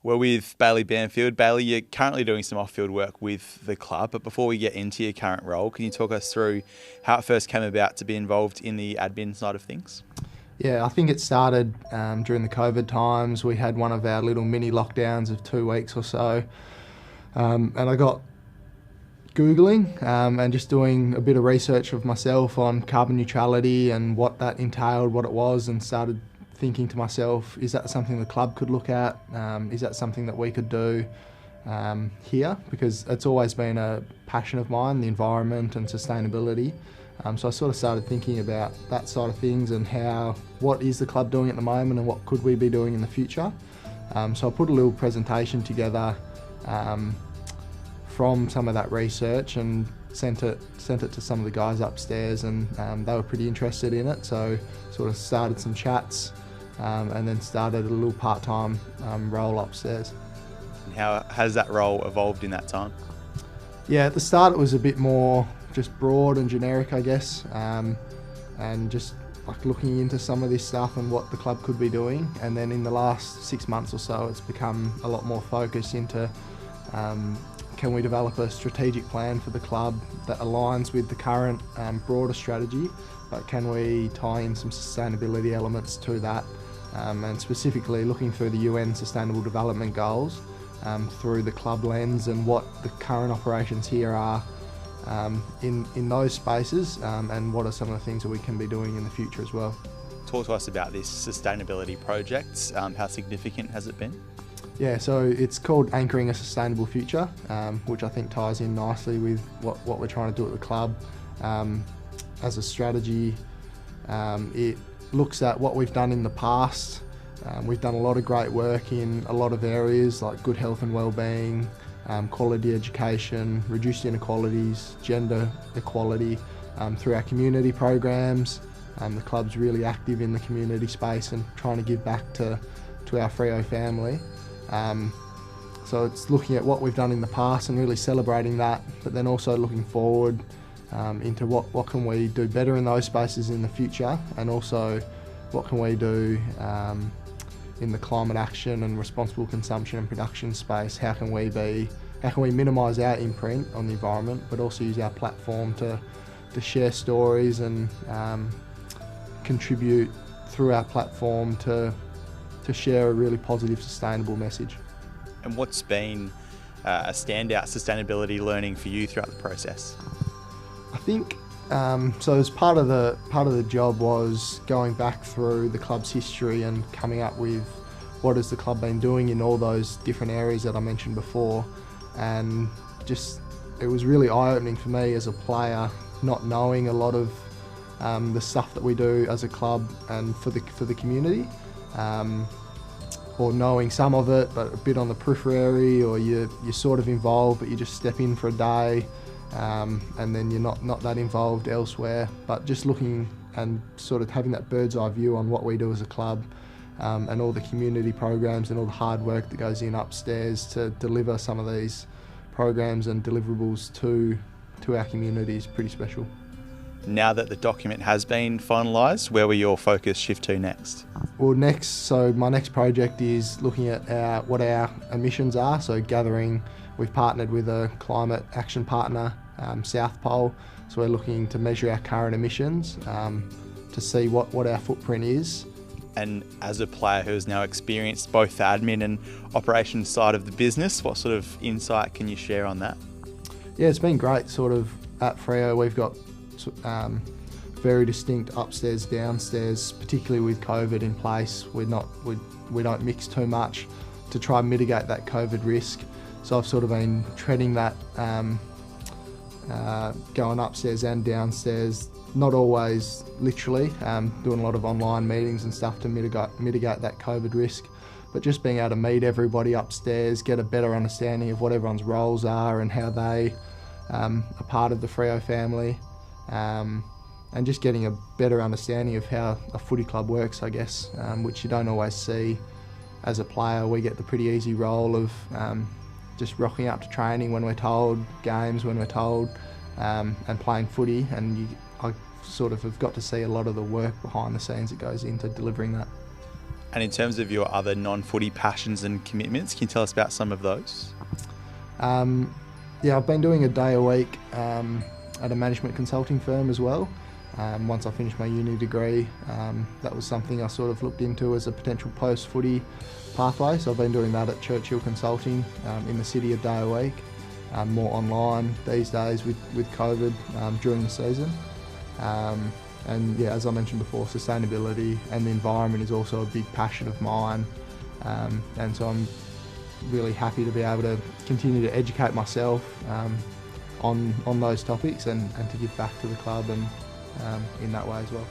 We're with Bailey Banfield. Bailey, you're currently doing some off-field work with the club, but before we get into your current role, can you talk us through how it first came about to be involved in the admin side of things? Yeah, I think it started during the COVID times. We had one of our little mini lockdowns of 2 weeks or so, and I got Googling and just doing a bit of research of myself on carbon neutrality and what that entailed, what it was, and started thinking to myself, is that something the club could look at? Is that something that we could do here? Because it's always been a passion of mine, the environment and sustainability. So I sort of started thinking about that side of things and what is the club doing at the moment and what could we be doing in the future. So I put a little presentation together from some of that research and sent it to some of the guys upstairs, and they were pretty interested in it. So sort of started some chats and then started a little part-time role upstairs. And how has that role evolved in that time? Yeah, at the start it was a bit more just broad and generic, I guess, and just like looking into some of this stuff and what the club could be doing. And then in the last 6 months or so, it's become a lot more focused into can we develop a strategic plan for the club that aligns with the current broader strategy, but can we tie in some sustainability elements to that, and specifically looking through the UN Sustainable Development Goals through the club lens and what the current operations here are in those spaces, and what are some of the things that we can be doing in the future as well. Talk to us about this sustainability project. How significant has it been? Yeah, so it's called Anchoring a Sustainable Future, which I think ties in nicely with what we're trying to do at the club. As a strategy, it looks at what we've done in the past. We've done a lot of great work in a lot of areas like good health and wellbeing, quality education, reduced inequalities, gender equality, through our community programs. The club's really active in the community space and trying to give back to our Freo family. So it's looking at what we've done in the past and really celebrating that, but then also looking forward into what can we do better in those spaces in the future, and also what can we do in the climate action and responsible consumption and production space. How can we minimise our imprint on the environment, but also use our platform to share stories and contribute through our platform to share a really positive, sustainable message. And what's been a standout sustainability learning for you throughout the process? I think so. As part of the job was going back through the club's history and coming up with what has the club been doing in all those different areas that I mentioned before, and just it was really eye-opening for me as a player, not knowing a lot of the stuff that we do as a club and for the community. Or knowing some of it, but a bit on the periphery, or you're sort of involved, but you just step in for a day, and then you're not that involved elsewhere. But just looking and sort of having that bird's eye view on what we do as a club, and all the community programs and all the hard work that goes in upstairs to deliver some of these programs and deliverables to our community is pretty special. Now that the document has been finalised, where will your focus shift to next? Well, my next project is looking at what our emissions are. So we've partnered with a climate action partner, South Pole. So we're looking to measure our current emissions to see what our footprint is. And as a player who has now experienced both the admin and operations side of the business, what sort of insight can you share on that? Yeah, it's been great. Sort of at Freo, we've got very distinct upstairs, downstairs, particularly with COVID in place. We don't mix too much to try and mitigate that COVID risk. So I've sort of been treading that, going upstairs and downstairs, not always literally, doing a lot of online meetings and stuff to mitigate that COVID risk, but just being able to meet everybody upstairs, get a better understanding of what everyone's roles are and how they are part of the Freo family. And just getting a better understanding of how a footy club works, I guess, which you don't always see as a player. We get the pretty easy role of just rocking up to training when we're told, games when we're told, and playing footy, and I sort of have got to see a lot of the work behind the scenes that goes into delivering that. And in terms of your other non-footy passions and commitments, can you tell us about some of those? Yeah, I've been doing a day a week at a management consulting firm as well. Once I finished my uni degree, that was something I sort of looked into as a potential post-footy pathway. So I've been doing that at Churchill Consulting in the city a day a week, more online these days with COVID during the season. And yeah, as I mentioned before, sustainability and the environment is also a big passion of mine. And so I'm really happy to be able to continue to educate myself on those topics and to give back to the club and in that way as well.